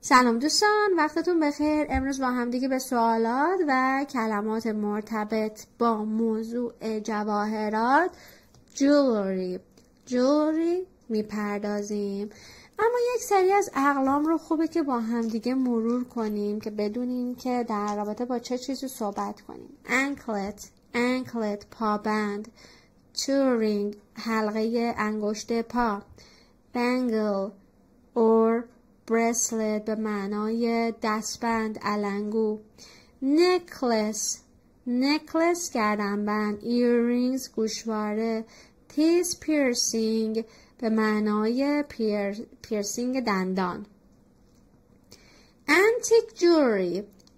سلام دوستان، وقتتون بخیر. امروز با هم دیگه به سوالات و کلمات مرتبط با موضوع جواهرات جولری میپردازیم. اما یک سری از اقلام رو خوبه که با هم دیگه مرور کنیم که بدونیم که در رابطه با چه چیزی صحبت کنیم. انکلت پابند. چورینگ حلقه انگشت پا. بنگل or bracelet به معنای دستبند علنگو. necklace گردنبند. earrings گوشواره. teeth piercing به معنای پیرسینگ دندان.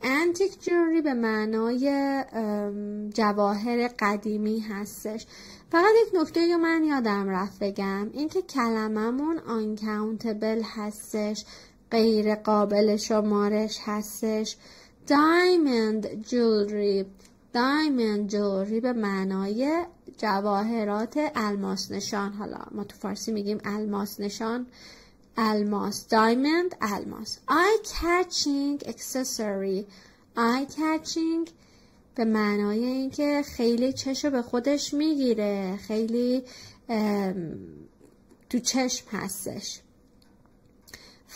antique jewelry به معنای جواهر قدیمی هستش. فقط یک نکته رو من یادم رفت بگم، این که کلممون uncountable هستش، غیر قابل شمارش هستش. diamond jewelry به معنای جواهرات الماس نشان. حالا ما تو فارسی میگیم الماس نشان، الماس. diamond الماس. eye catching به معنای اینکه خیلی چشم به خودش میگیره، خیلی تو چشم هستش.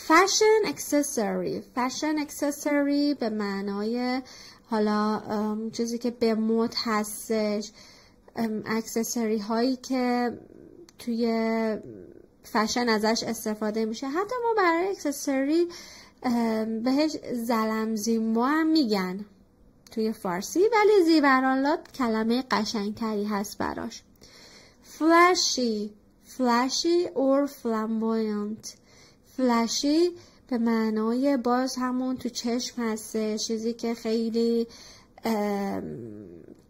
fashion accessory به معنای حالا چیزی که به مد هستش، اکسسوری هایی که توی فشن ازش استفاده میشه. حتی ما برای اکسسوری بهش زلمزیمو هم میگن توی فارسی، ولی زیورالات کلمه قشنگتری هست براش. flashy or flamboyant. flashy به معنای باز همون تو چشم هسته، چیزی که خیلی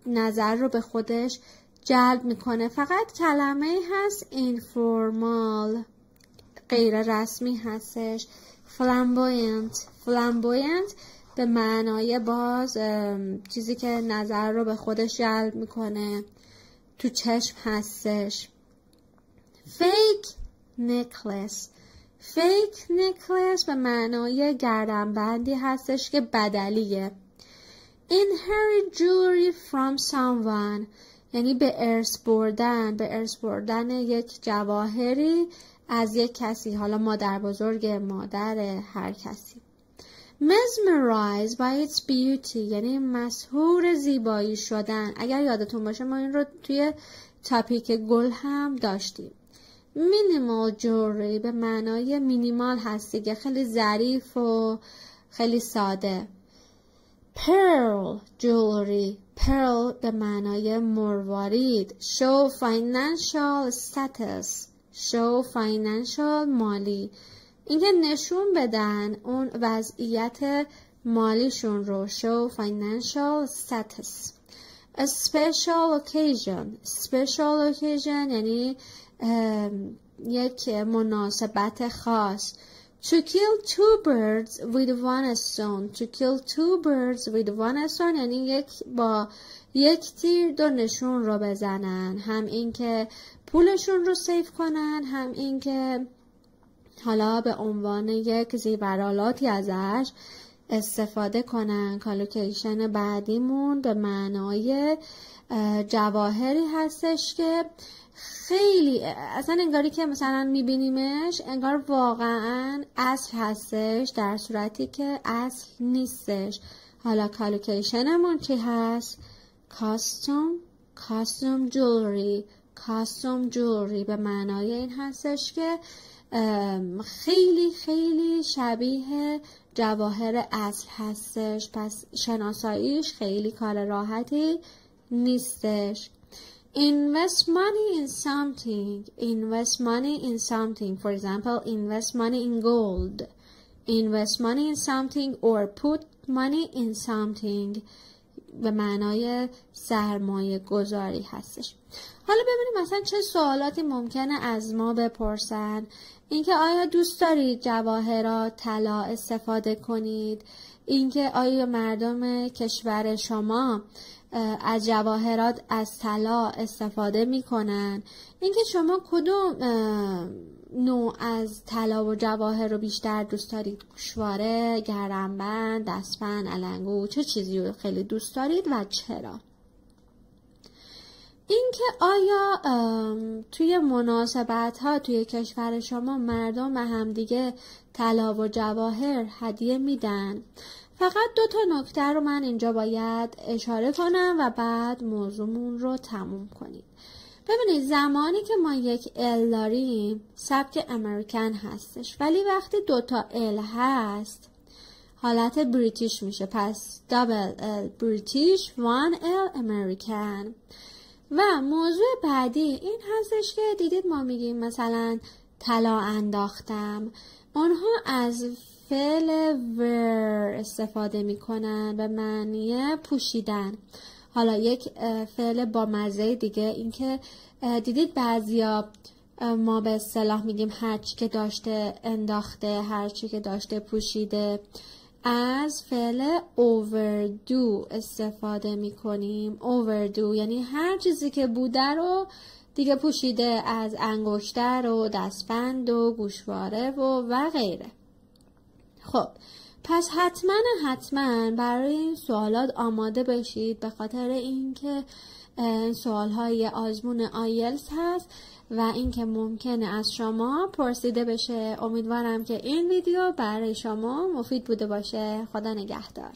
نظر رو به خودش جلب میکنه. فقط کلمه هست informal، غیر رسمی هستش. flamboyant به معنای باز چیزی که نظر رو به خودش جلب میکنه، تو چشم هستش. fake necklace به معنای گردنبندی هستش که بدلیه. inherit jewelry from someone یعنی به ارث بردن یک جواهری از یک کسی، حالا مادر بزرگ، مادر هر کسی. mesmerized by its beauty یعنی مسحور زیبایی شدن. اگر یادتون باشه ما این رو توی تاپیک گل هم داشتیم. minimal jewelry به معنای مینیمال هست دیگه، خیلی ظریف و خیلی ساده. pearl jewelry به معنای مروارید. show financial مالی، اینکه نشون بدن اون وضعیت مالیشون رو. show financial status. a special occasion یعنی یک مناسبت خاص. to kill two birds with one stone یعنی با یک تیر دو نشون رو بزنن، هم این که پولشون رو سیف کنن، هم این که حالا به عنوان یک زیورالاتی ازش استفاده کنن. کالوکیشن بعدیمون به معنای جواهری هستش که خیلی اصلا انگاری که مثلا میبینیمش انگار واقعا اصل هستش، در صورتی که اصل نیستش. حالا کالوکیشنمون چی هست؟ custom jewelry به معنای این هستش که خیلی خیلی شبیه جواهر اصل هستش، پس شناساییش خیلی کار راحتی نیستش. invest money in something for example invest money in gold. invest money in something or put money in something به معنای سرمایه گذاری هستش. حالا ببینیم مثلا چه سوالاتی ممکنه از ما بپرسن. اینکه آیا دوست دارید جواهرات طلا استفاده کنید؟ اینکه آیا مردم کشور شما از جواهرات از طلا استفاده میکنن؟ اینکه شما کدوم نوع از طلا و جواهر رو بیشتر دوست دارید؟ گوشواره، گردنبند، دستبند، علنگو، چه چیزی رو خیلی دوست دارید و چرا؟ اینکه آیا توی مناسبت ها توی کشور شما مردم به همدیگه طلا و جواهر هدیه میدن؟ فقط 2 نکته رو من اینجا باید اشاره کنم و بعد موضوعمون رو تموم کنیم. ببینید زمانی که ما یک ال داریم سبک امریکن هستش، ولی وقتی 2 ال هست حالت بریتیش میشه. پس دابل ال بریتیش، 1 ال امریکن. و موضوع بعدی این هستش که دیدید ما میگیم مثلا طلا انداختم، اونها از فعل ور استفاده میکنن به معنی پوشیدن. حالا یک فعل با مزه دیگه این که دیدید بعضیا ما به اصطلاح میگیم هرچی که داشته انداخته، هرچی که داشته پوشیده. از فعل overdo استفاده میکنیم. overdo یعنی هر چیزی که بوده رو دیگه پوشیده، از انگشتر و دستبند و گوشواره و غیره. خب پس حتما برای این سوالات آماده بشید، به خاطر اینکه سوالهای آزمون آیلتس هست و اینکه ممکنه از شما پرسیده بشه. امیدوارم که این ویدیو برای شما مفید بوده باشه. خدا نگهدار.